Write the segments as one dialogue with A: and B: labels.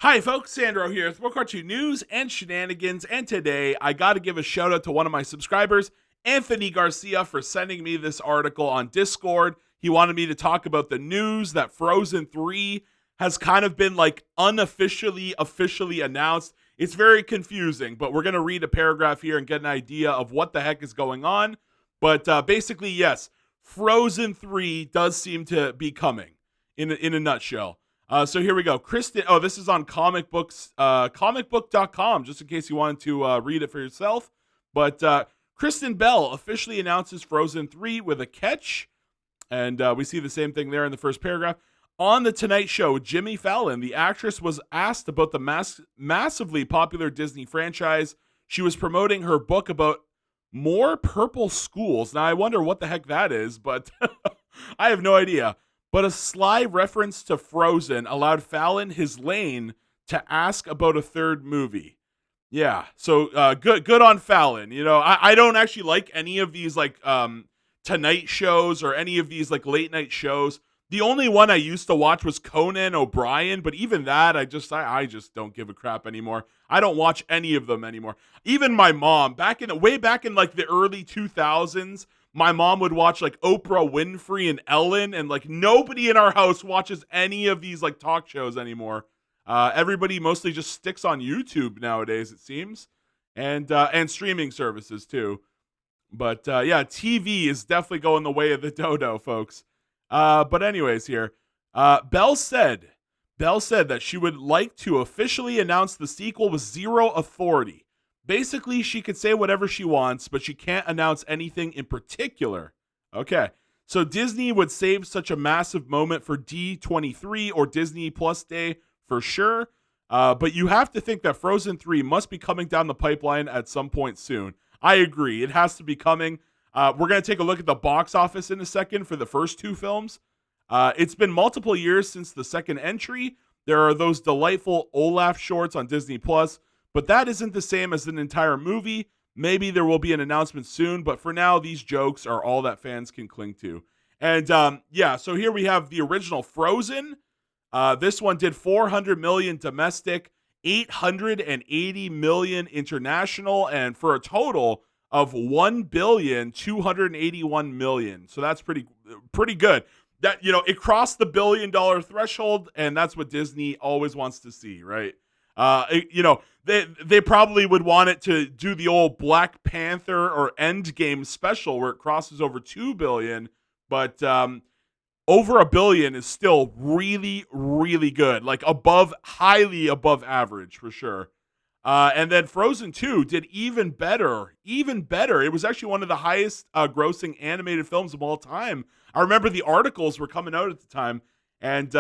A: Hi, folks. Sandro here with more cartoon news and shenanigans. And today, I got to give a shout out to one of my subscribers, Anthony Garcia, for sending me this article on Discord. He wanted me to talk about the news that Frozen 3 has kind of been like unofficially, officially announced. It's very confusing, but we're going to read a paragraph here and get an idea of what the heck is going on. But basically, yes, Frozen 3 does seem to be coming in a nutshell. So here we go. Kristen, this is on comicbook.com, just in case you wanted to read it for yourself. But Kristen Bell officially announces Frozen 3 with a catch. And we see the same thing there in the first paragraph. On The Tonight Show with Jimmy Fallon, the actress was asked about the massively popular Disney franchise. She was promoting her book about more purple schools. Now, I wonder what the heck that is, but I have no idea. But a sly reference to Frozen allowed Fallon his lane to ask about a third movie. Yeah, so good on Fallon. You know, I don't actually like any of these like Tonight shows or any of these like late night shows. The only one I used to watch was Conan O'Brien, but even that I just don't give a crap anymore. I don't watch any of them anymore. Even my mom, way back in like the early 2000s, my mom would watch like Oprah Winfrey and Ellen, and like nobody in our house watches any of these like talk shows anymore. Everybody mostly just sticks on YouTube nowadays, it seems, and streaming services too. But yeah, TV is definitely going the way of the dodo, folks. But anyways, here, Bell said that she would like to officially announce the sequel with zero authority. Basically, she could say whatever she wants, but she can't announce anything in particular. Okay, so Disney would save such a massive moment for D23 or Disney Plus Day for sure. But you have to think that Frozen 3 must be coming down the pipeline at some point soon. I agree. It has to be coming. We're going to take a look at the box office in a second for the first two films. It's been multiple years since the second entry. There are those delightful Olaf shorts on Disney Plus, but that isn't the same as an entire movie. Maybe there will be an announcement soon, but for now, these jokes are all that fans can cling to. And yeah, so here we have the original Frozen. This one did 400 million domestic, 880 million international, and for a total of 1,281,000,000. So that's pretty good. That, you know, it crossed the $1 billion threshold, and that's what Disney always wants to see, right? You know, they probably would want it to do the old Black Panther or Endgame special where it crosses over 2 billion, but over a billion is still really, really good. Like highly above average for sure. And then Frozen 2 did even better. Even better. It was actually one of the highest grossing animated films of all time. I remember the articles were coming out at the time. And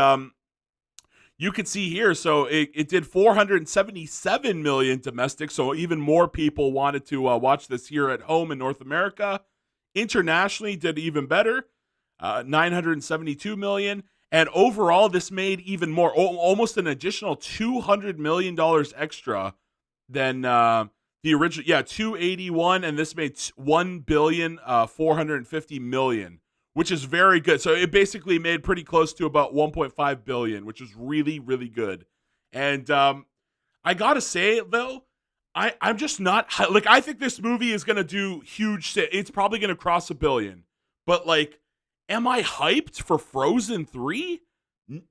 A: you could see here, so it did 477 million domestic. So even more people wanted to watch this here at home in North America. Internationally, did even better. 972 million. And overall, this made even more, almost an additional $200 million extra than the original. Yeah, 281, and this made 1,450,000,000, which is very good. So it basically made pretty close to about 1.5 billion, which is really, really good. And I gotta say though, I'm just not like, I think this movie is gonna do huge. It's probably gonna cross a billion, but like, am I hyped for Frozen 3?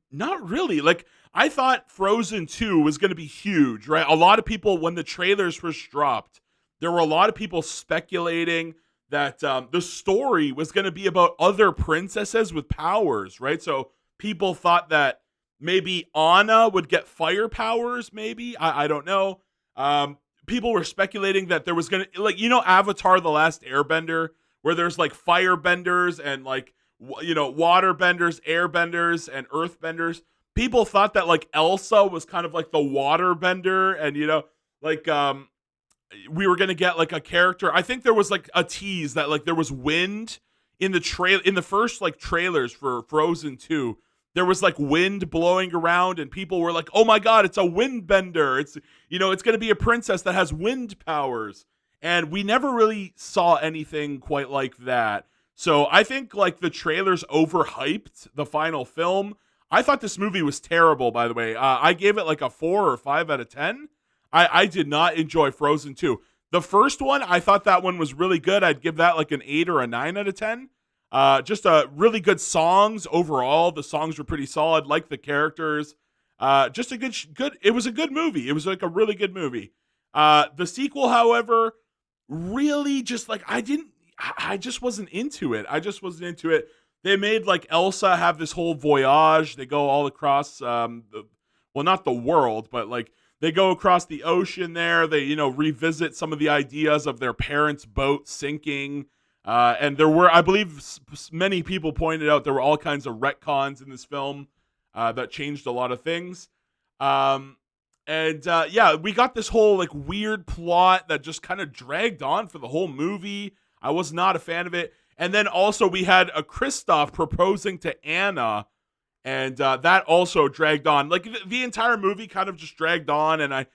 A: Not really. Like, I thought Frozen 2 was going to be huge, right? A lot of people, when the trailers first dropped, there were a lot of people speculating that the story was going to be about other princesses with powers, right? So people thought that maybe Anna would get fire powers, maybe. I don't know. People were speculating that there was going to, like, you know, Avatar The Last Airbender, where there's like firebenders and like, you know, water benders, air benders, and earth benders. People thought that like Elsa was kind of like the water bender, and you know, like we were gonna get like a character. I think there was like a tease that like there was wind in the first like trailers for Frozen 2. There was like wind blowing around, and people were like, "Oh my god, it's a wind bender! It's, you know, it's gonna be a princess that has wind powers." And we never really saw anything quite like that. So I think like the trailers overhyped the final film. I thought this movie was terrible, by the way. I gave it like a 4 or 5 out of 10. I did not enjoy Frozen 2. The first one, I thought that one was really good. I'd give that like an 8 or a 9 out of 10. Just really good songs overall. The songs were pretty solid. Like the characters. Just a good. It was a good movie. It was like a really good movie. The sequel, however, really just like I just wasn't into it. I just wasn't into it. They made like Elsa have this whole voyage. They go all across, well, not the world, but like they go across the ocean there. They, revisit some of the ideas of their parents' boat sinking. And there were, I believe, many people pointed out there were all kinds of retcons in this film that changed a lot of things. Yeah, we got this whole like weird plot that just kind of dragged on for the whole movie. I was not a fan of it. And then also we had a Kristoff proposing to Anna, and that also dragged on. Like the entire movie kind of just dragged on, and I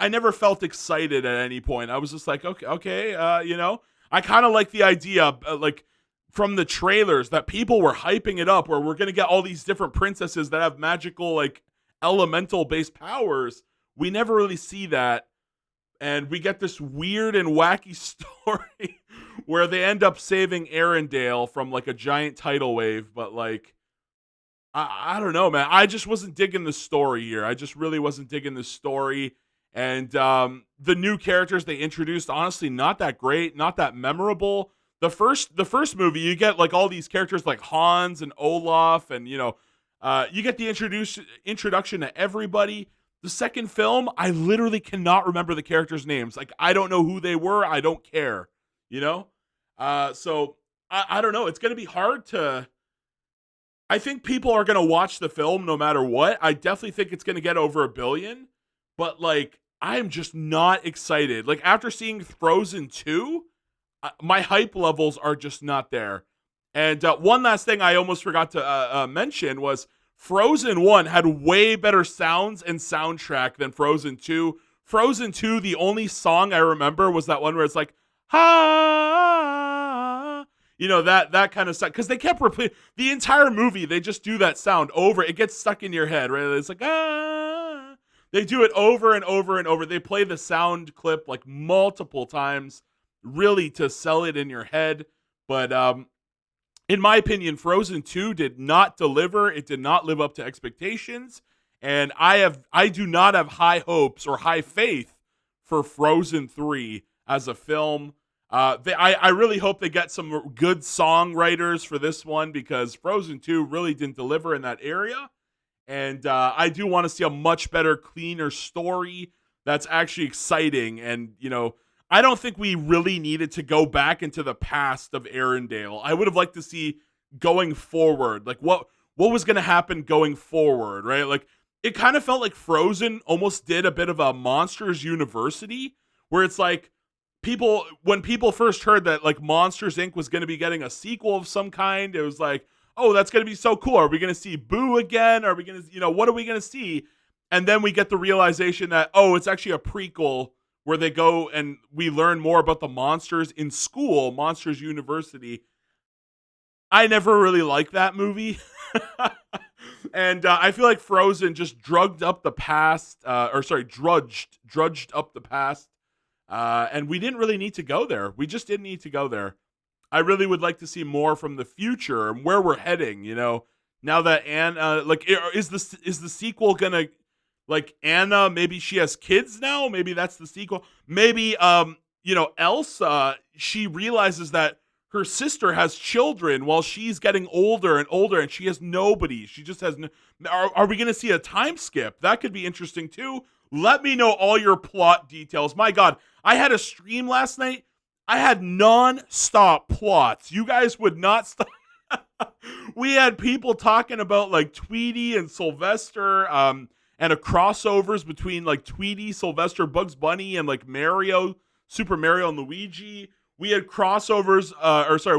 A: never felt excited at any point. I was just like, okay, I kind of like the idea, like from the trailers that people were hyping it up, where we're gonna get all these different princesses that have magical like elemental based powers. We never really see that. And we get this weird and wacky story where they end up saving Arendelle from like a giant tidal wave. But like, I don't know, man. I just wasn't digging the story here. I just really wasn't digging the story. And the new characters they introduced, honestly, not that great, not that memorable. The first movie, you get like all these characters like Hans and Olaf, and you get the introduction to everybody. The second film, I literally cannot remember the characters' names. Like, I don't know who they were. I don't care, So I don't know. It's going to be hard to... I think people are going to watch the film no matter what. I definitely think it's going to get over 1 billion. But, like, I'm just not excited. Like, after seeing Frozen 2, my hype levels are just not there. And one last thing I almost forgot to mention was... Frozen 1 had way better sounds and soundtrack than Frozen 2. Frozen 2, the only song I remember was that one where it's like, ha, that kind of stuff. Because they kept repeating the entire movie. They just do that sound over. It gets stuck in your head, right? It's like, ah. They do it over and over and over. They play the sound clip like multiple times, really to sell it in your head. But, in my opinion, Frozen 2 did not deliver. It did not live up to expectations. And I do not have high hopes or high faith for Frozen 3 as a film. I really hope they get some good songwriters for this one, because Frozen 2 really didn't deliver in that area. And I do want to see a much better, cleaner story that's actually exciting. And, I don't think we really needed to go back into the past of Arendelle. I would have liked to see going forward, like what was going to happen going forward, right? Like it kind of felt like Frozen almost did a bit of a Monsters University, where it's like when people first heard that like Monsters Inc. was going to be getting a sequel of some kind, it was like, oh, that's going to be so cool. Are we going to see Boo again? Are we going to, what are we going to see? And then we get the realization that, oh, it's actually a prequel where they go and we learn more about the monsters in school, Monsters University. I never really liked that movie. And I feel like Frozen just drudged up the past, drudged up the past. And we didn't really need to go there. We just didn't need to go there. I really would like to see more from the future and where we're heading, now that Anna, like, is the sequel gonna, like, Anna, maybe she has kids now. Maybe that's the sequel. Maybe, Elsa, she realizes that her sister has children while she's getting older and older, and she has nobody. She just has no... Are we going to see a time skip? That could be interesting, too. Let me know all your plot details. My God, I had a stream last night. I had non-stop plots. You guys would not stop. We had people talking about, like, Tweety and Sylvester, and a crossovers between like Tweety, Sylvester, Bugs Bunny, and like Mario, Super Mario and Luigi. We had crossovers,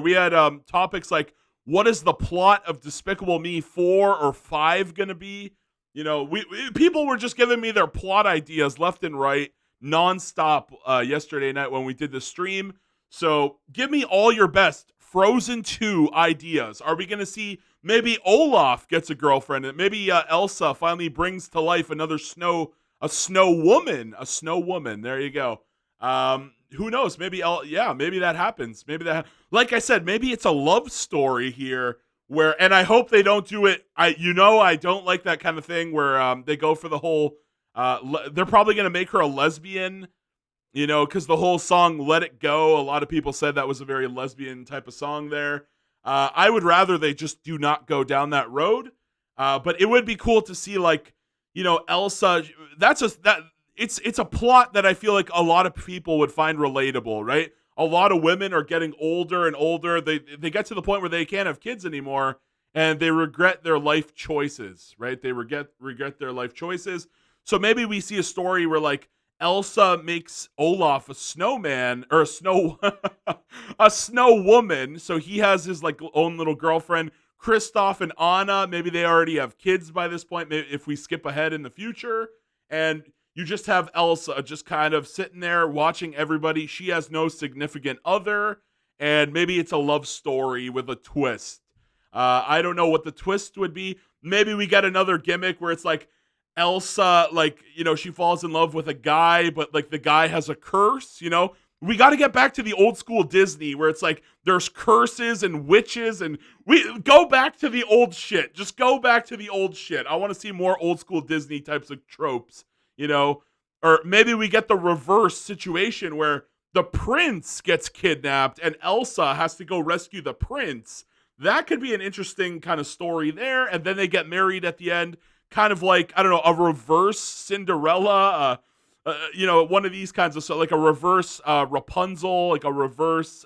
A: we had topics like, what is the plot of Despicable Me 4 or 5 gonna be? People were just giving me their plot ideas left and right, nonstop yesterday night when we did the stream. So give me all your best Frozen 2 ideas. Are we gonna see Maybe Olaf gets a girlfriend, and maybe Elsa finally brings to life a snow woman, a snow woman. There you go. Who knows? Maybe that happens. Like I said, maybe it's a love story here where, and I hope they don't do it. I don't like that kind of thing where they go for the whole. They're probably gonna make her a lesbian, because the whole song "Let It Go," a lot of people said that was a very lesbian type of song there. I would rather they just do not go down that road. But it would be cool to see, like, Elsa. It's a plot that I feel like a lot of people would find relatable, right? A lot of women are getting older and older. They get to the point where they can't have kids anymore, and they regret their life choices, right? They regret their life choices. So maybe we see a story where, like, Elsa makes Olaf a snowman, or a snow woman. So he has his, like, own little girlfriend. Kristoff and Anna, maybe they already have kids by this point. Maybe if we skip ahead in the future, and you just have Elsa just kind of sitting there watching everybody. She has no significant other, and maybe it's a love story with a twist. I don't know what the twist would be. Maybe we get another gimmick where it's like Elsa, like, she falls in love with a guy, but, like, the guy has a curse, We got to get back to the old school Disney where it's like there's curses and witches, and we go back to the old shit. Just go back to the old shit. I want to see more old school Disney types of tropes, Or maybe we get the reverse situation where the prince gets kidnapped and Elsa has to go rescue the prince. That could be an interesting kind of story there. And then they get married at the end. Kind of like, I don't know, a reverse Cinderella, one of these kinds of, so like a reverse Rapunzel, like a reverse,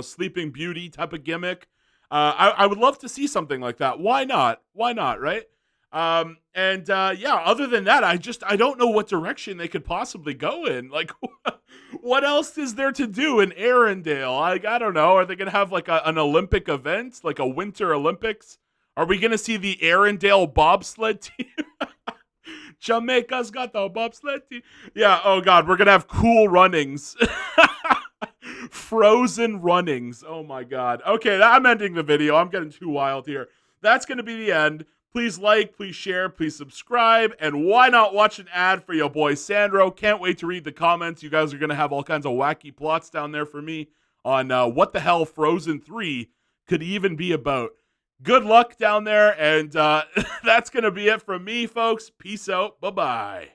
A: Sleeping Beauty type of gimmick. I would love to see something like that. Why not? Why not, right? Other than that, I don't know what direction they could possibly go in. Like, what else is there to do in Arendelle? I don't know. Are they going to have like an Olympic event, like a Winter Olympics? Are we going to see the Arendelle bobsled team? Jamaica's got the bobsled team. Yeah, oh God, we're going to have cool runnings. Frozen runnings. Oh my God. Okay, I'm ending the video. I'm getting too wild here. That's going to be the end. Please like, please share, please subscribe, and why not watch an ad for your boy Sandro? Can't wait to read the comments. You guys are going to have all kinds of wacky plots down there for me on what the hell Frozen 3 could even be about. Good luck down there, and that's going to be it from me, folks. Peace out. Bye-bye.